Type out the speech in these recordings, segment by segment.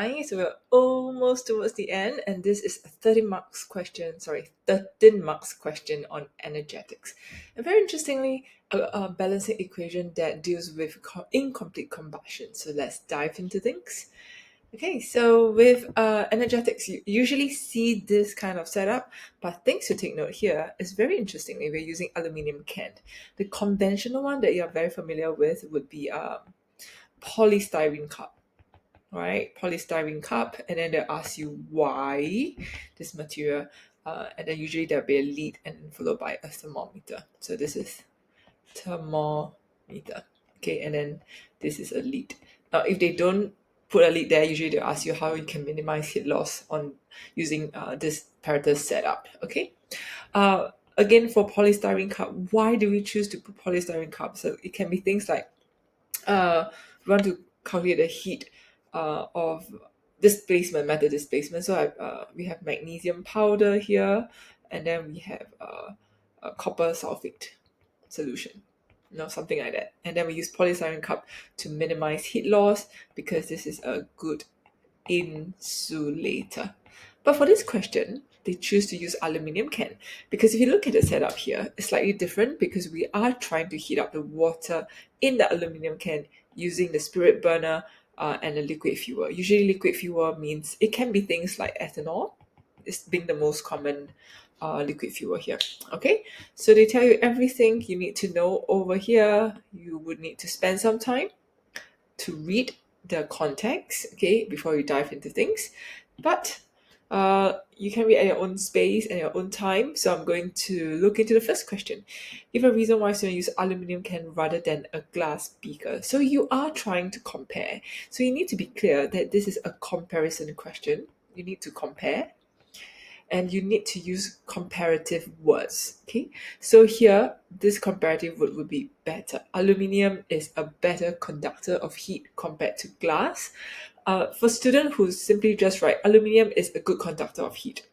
9. So we're almost towards the end, and this is a 13 marks question on energetics. And very interestingly, a balancing equation that deals with incomplete combustion. So let's dive into things. Okay, so with energetics, you usually see this kind of setup, but things to take note here is very interestingly, we're using aluminium can. The conventional one that you're very familiar with would be polystyrene cup, right? Polystyrene cup, and then they'll ask you why this material, and then usually there'll be a lead and followed by a thermometer. So this is thermometer, okay, and then this is a lead. Now, if they don't put a lead there, usually they'll ask you how you can minimize heat loss on using this Paratus setup, okay? Again, for polystyrene cup, why do we choose to put polystyrene cup? So it can be things like we want to calculate the heat of displacement, matter displacement. So we have magnesium powder here, and then we have a copper sulfate solution, something like that. And then we use polystyrene cup to minimize heat loss because this is a good insulator. But for this question, they choose to use aluminium can because if you look at the setup here, it's slightly different because we are trying to heat up the water in the aluminium can using the spirit burner and the liquid fuel. Usually liquid fuel means it can be things like ethanol, it's being the most common liquid fuel here. Okay, so they tell you everything you need to know over here. You would need to spend some time to read the context, okay, before you dive into things. But you can read at your own space and your own time. So I'm going to look into the first question. Give a reason why students use aluminium can rather than a glass beaker. So you are trying to compare. So you need to be clear that this is a comparison question. You need to compare and you need to use comparative words. Okay, so here this comparative word would be better. Aluminium is a better conductor of heat compared to glass. For students who simply just write aluminium is a good conductor of heat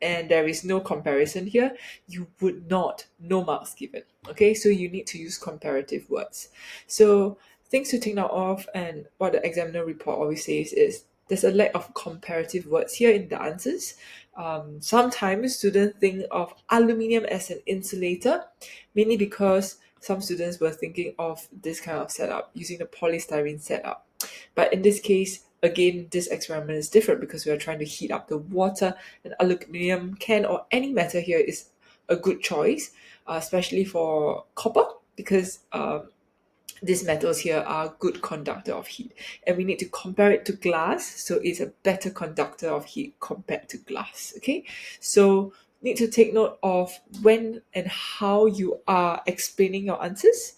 and there is no comparison here, you would not, no marks given. Okay, so you need to use comparative words. So things to take note of, and what the examiner report always says is there's a lack of comparative words here in the answers. Sometimes students think of aluminium as an insulator, mainly because some students were thinking of this kind of setup using the polystyrene setup. But in this case, again, this experiment is different because we are trying to heat up the water, and aluminium can or any metal here is a good choice, especially for copper because these metals here are good conductor of heat, and we need to compare it to glass, so it's a better conductor of heat compared to glass. Okay, so need to take note of when and how you are explaining your answers.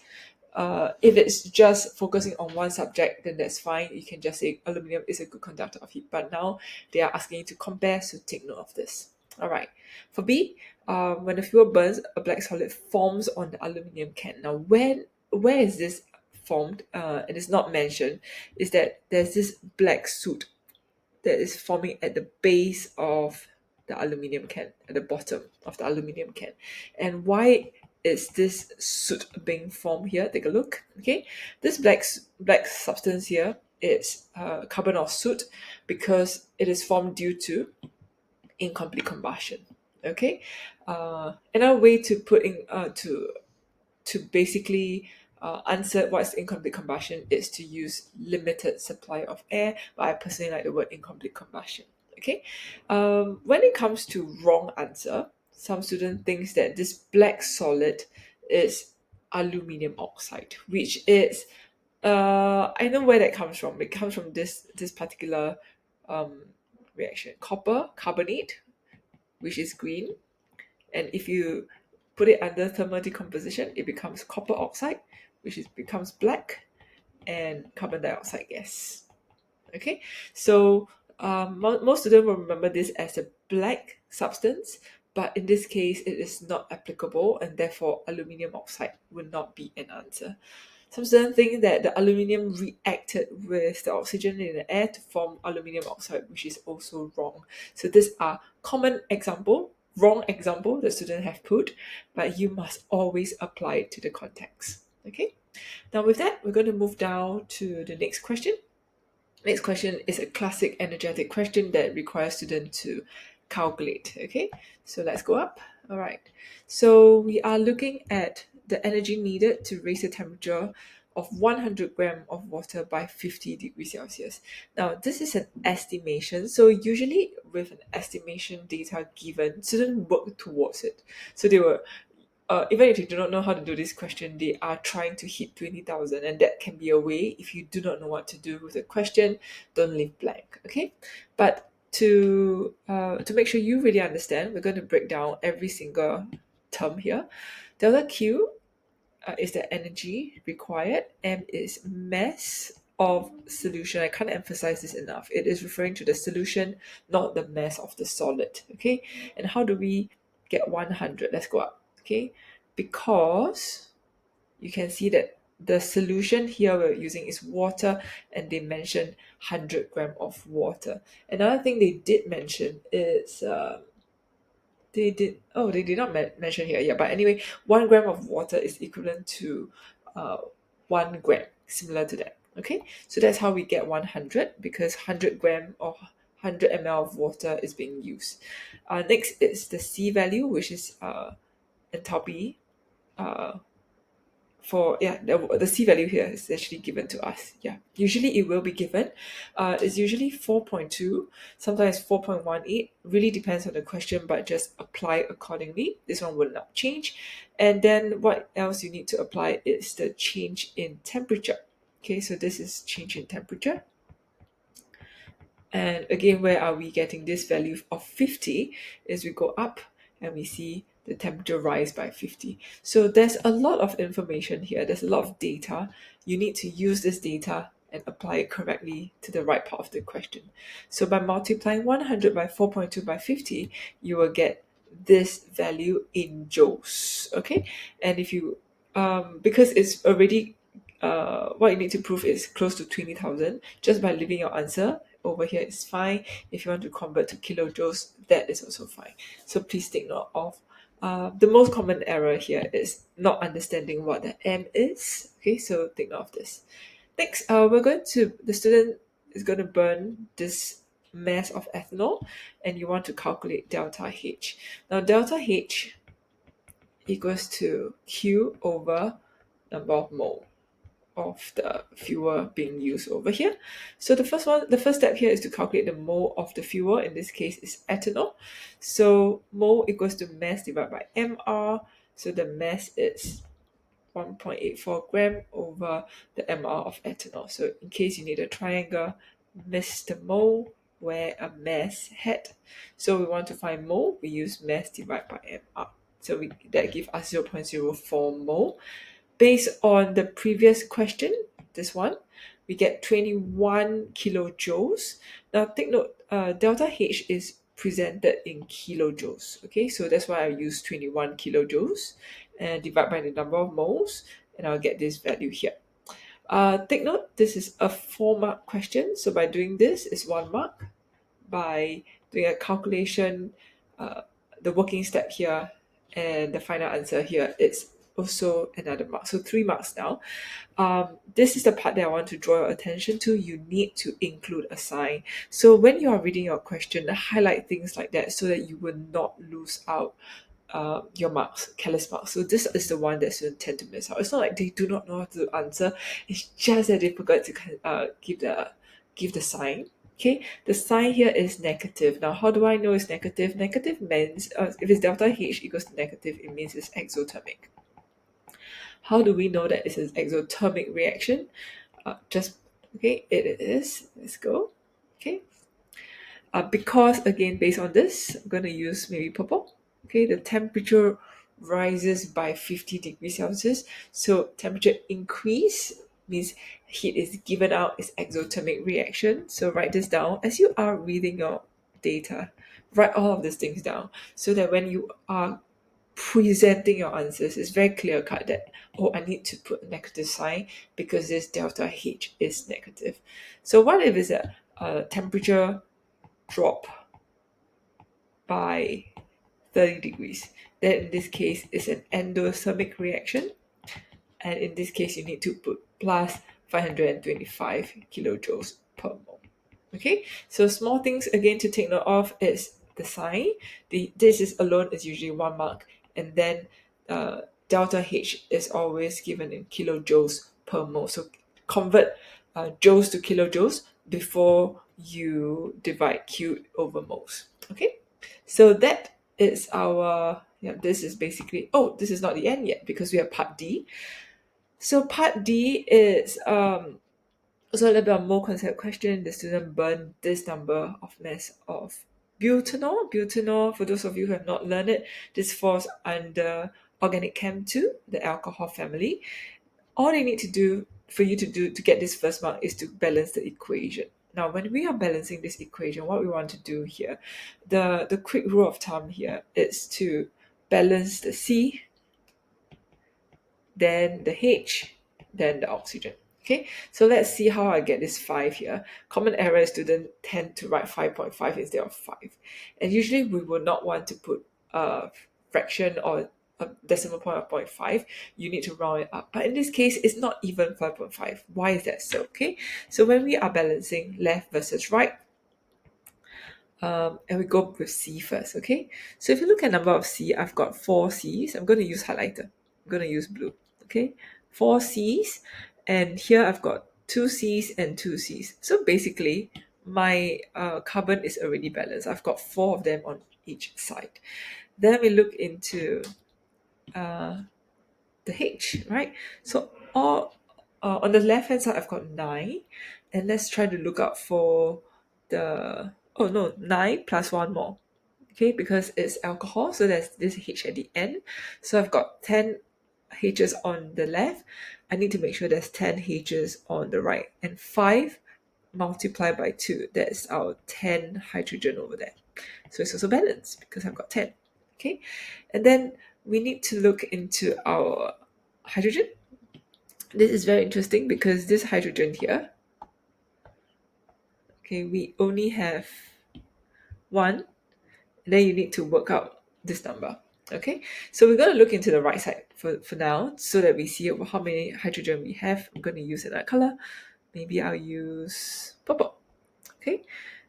If it's just focusing on one subject, then that's fine. You can just say aluminum is a good conductor of heat. But now they are asking you to compare, so take note of this. All right. For B, when the fuel burns, a black solid forms on the aluminum can. Now, where is this formed? And it's not mentioned. Is that there's this black soot that is forming at the base of the aluminium can, at the bottom of the aluminium can. And why is this soot being formed here? Take a look. Okay, this black substance here is carbon or soot because it is formed due to incomplete combustion. Okay, another way to put in to basically answer what's incomplete combustion is to use limited supply of air, but I personally like the word incomplete combustion. Okay, when it comes to wrong answer, some student thinks that this black solid is aluminium oxide, which is I know where that comes from. It comes from this particular reaction, copper carbonate, which is green, and if you put it under thermal decomposition, it becomes copper oxide, which becomes black, and carbon dioxide gas. Okay, so most students will remember this as a black substance, but in this case, it is not applicable, and therefore aluminium oxide would not be an answer. Some students think that the aluminium reacted with the oxygen in the air to form aluminium oxide, which is also wrong. So these are common wrong example that students have put, but you must always apply it to the context. Okay. Now with that, we're going to move down to the next question. Next question is a classic energetic question that requires students to calculate. Okay, so let's go up. All right, so we are looking at the energy needed to raise the temperature of 100 gram of water by 50 degrees Celsius. Now, this is an estimation. So usually with an estimation data given, students work towards it. So they were even if you do not know how to do this question, they are trying to hit 20,000, and that can be a way. If you do not know what to do with the question, don't leave blank, okay? But to make sure you really understand, we're going to break down every single term here. Delta Q is the energy required. M is mass of solution. I can't emphasize this enough. It is referring to the solution, not the mass of the solid. Okay. And how do we get 100? Let's go up. Okay. Because you can see that the solution here we're using is water, and they mentioned 100 gram of water. Another thing they did mention is they did not mention here, yeah, but anyway, 1 gram of water is equivalent to 1 gram, similar to that. Okay, so that's how we get 100, because 100 gram or 100 ml of water is being used. Next is the C value, which is enthalpy. For yeah, the C value here is actually given to us. Yeah, usually it will be given. It's usually 4.2, sometimes 4.18. Really depends on the question, but just apply accordingly. This one will not change. And then what else you need to apply is the change in temperature. Okay, so this is change in temperature. And again, where are we getting this value of 50? Is we go up and we see the temperature rise by 50. So there's a lot of information here. There's a lot of data. You need to use this data and apply it correctly to the right part of the question. So by multiplying 100 by 4.2 by 50, you will get this value in joules. Okay, and if you because it's already what you need to prove is close to 20,000, just by leaving your answer over here is fine. If you want to convert to kilojoules, that is also fine. So please take note of the most common error here is not understanding what the M is. Okay, so take note of this. Next, the student is going to burn this mass of ethanol, and you want to calculate delta H. Now, delta H equals to Q over number of mole of the fuel being used over here. So the first step here is to calculate the mole of the fuel. In this case is ethanol. So mole equals to mass divided by mr. So the mass is 1.84 gram over the mr of ethanol. So in case you need a triangle, Mr. Mole, wear a mass hat. So we want to find mole, we use mass divided by mr. So that gives us 0.04 mole. Based on the previous question, this one, we get 21 kilojoules. Now take note, delta H is presented in kilojoules. Okay, so that's why I use 21 kilojoules and divide by the number of moles, and I'll get this value here. Take note, this is a 4-mark question. So by doing this is 1 mark. By doing a calculation, the working step here, and the final answer here, it's also another mark. So 3 marks now. This is the part that I want to draw your attention to. You need to include a sign. So when you are reading your question, highlight things like that so that you will not lose out your marks, careless marks. So this is the one that students tend to miss out. It's not like they do not know how to answer. It's just that they forgot to give the sign. Okay, the sign here is negative. Now, how do I know it's negative? Negative means if it's delta H equals to negative, it means it's exothermic. How do we know that it's an exothermic reaction? Okay, it is. Let's go. Okay. Because again, based on this, I'm going to use maybe purple. Okay, the temperature rises by 50 degrees Celsius. So temperature increase means heat is given out, is exothermic reaction. So write this down as you are reading your data. Write all of these things down so that when you are presenting your answers, it's very clear cut that, oh, I need to put a negative sign because this delta H is negative. So what if it's a temperature drop by 30 degrees? Then in this case, it's an endothermic reaction. And in this case, you need to put plus 525 kilojoules per mole. Okay, so small things again to take note of is the sign. This is alone is usually 1 mark, and then delta H is always given in kilojoules per mole. So convert joules to kilojoules before you divide Q over moles. Okay, so that is our, yeah, this is basically, oh, this is not the end yet because we have part D. So part D is also a little bit of more concept question. The student burned this number of mass of butanol. Butanol, for those of you who have not learned it, this falls under organic chem 2, the alcohol family. All they need to do for you to do to get this first mark is to balance the equation. Now, when we are balancing this equation, what we want to do here, the quick rule of thumb here is to balance the C, then the H, then the oxygen. Okay, so let's see how I get this 5 here. Common error is students tend to write 5.5 instead of 5. And usually we will not want to put a fraction or a decimal point of 0.5. You need to round it up. But in this case, it's not even 5.5. Why is that so? Okay, so when we are balancing left versus right, and we go with C first, okay? So if you look at number of C, I've got 4 C's. I'm going to use highlighter. I'm going to use blue, okay? 4 C's, and here I've got 2 C's and 2 C's. So basically, my carbon is already balanced. I've got 4 of them on each side. Then we look into the H, right? So all on the left hand side, I've got 9, and let's try to look out for the, oh no, 9 plus 1 more, okay, because it's alcohol, so there's this H at the end. So I've got 10 H's on the left. I need to make sure there's 10 H's on the right, and 5 multiplied by 2, that's our 10 hydrogen over there. So it's also balanced because I've got 10. Okay, and then we need to look into our hydrogen. This is very interesting because this hydrogen here, okay, we only have 1, and then you need to work out this number. Okay, so we're going to look into the right side for now so that we see how many hydrogen we have. I'm going to use another color. Maybe I'll use purple. Okay,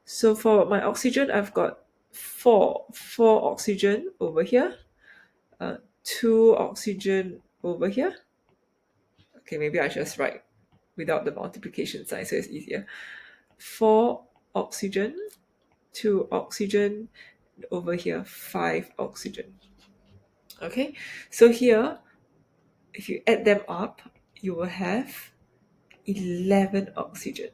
so for my oxygen, I've got four oxygen over here, 2 oxygen over here. Okay, maybe I just write without the multiplication sign so it's easier. 4 oxygen, 2 oxygen, over here 5 oxygen. Okay, so here if you add them up, you will have 11 oxygen.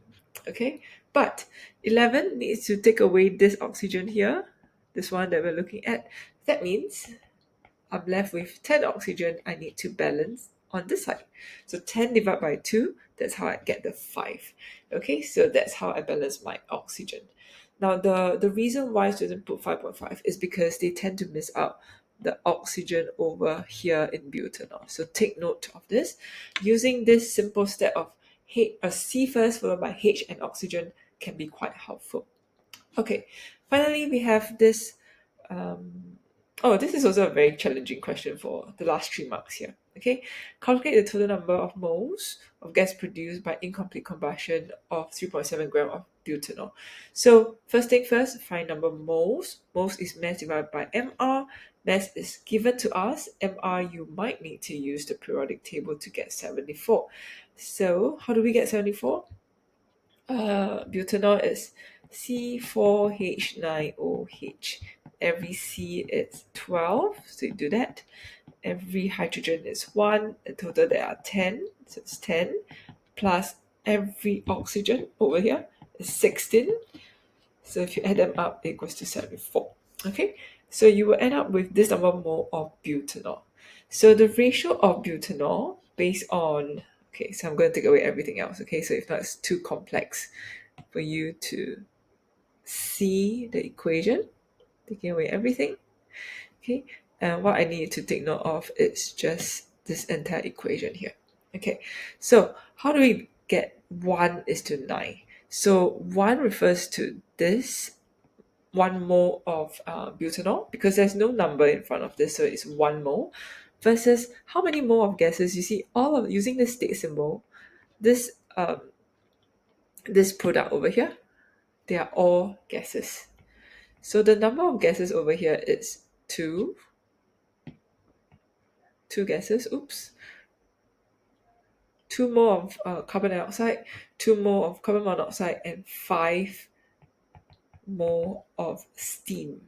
Okay, but 11 needs to take away this oxygen here, this one that we're looking at. That means I'm left with 10 oxygen. I need to balance on this side. So 10 divided by 2, that's how I get the 5. Okay, so that's how I balance my oxygen. Now, the reason why students put 5.5 is because they tend to miss out the oxygen over here in butanol. So take note of this. Using this simple step of C first followed by H and oxygen can be quite helpful. Okay, finally we have this oh, this is also a very challenging question for the last 3 marks here. Okay, calculate the total number of moles of gas produced by incomplete combustion of 3.7 gram of butanol. So first thing first, find number of moles. Moles is mass divided by mR. Mass is given to us. mR, you might need to use the periodic table to get 74. So how do we get 74? Butanol is C4H9OH. Every C is 12, so you do that. Every hydrogen is 1. In total, there are 10, so it's 10. Plus every oxygen over here is 16. So if you add them up, it equals to 74. Okay, so you will end up with this number of mole of butanol. So the ratio of butanol based on, okay, so I'm going to take away everything else. Okay, so if not, it's too complex for you to see the equation, taking away everything. Okay, and what I need to take note of is just this entire equation here. Okay, so how do we get 1:9? So 1 refers to this 1 mole of butanol because there's no number in front of this, so it's 1 mole versus how many mole of gases. You see, all of using the state symbol, this this product over here, they are all gases. So the number of gases over here is 2. 2 gases, oops. 2 more of carbon dioxide, 2 more of carbon monoxide, and 5 more of steam.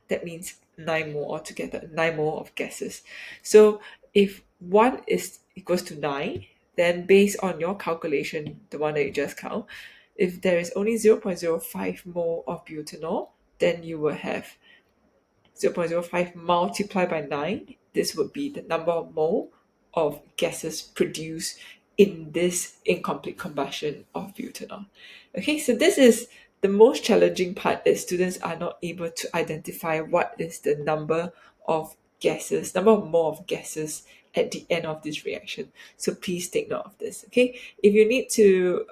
That means 9 more altogether, 9 more of gases. So if 1 is equals to 9, then based on your calculation, the one that you just count, if there is only 0.05 mole of butanol, then you will have 0.05 multiplied by 9. This would be the number of mole of gases produced in this incomplete combustion of butanol. Okay, so this is the most challenging part, that students are not able to identify what is the number of gases, number of mole of gases at the end of this reaction. So please take note of this. Okay, if you need to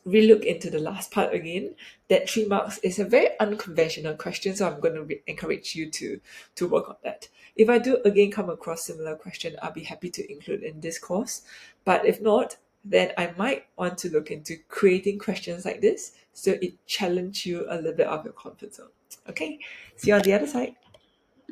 relook into the last part again, that 3 marks is a very unconventional question, so I'm going to encourage you to work on that. If I do again come across similar question, I'll be happy to include in this course. But if not, then I might want to look into creating questions like this so it challenge you a little bit of your comfort zone. Okay, see you on the other side.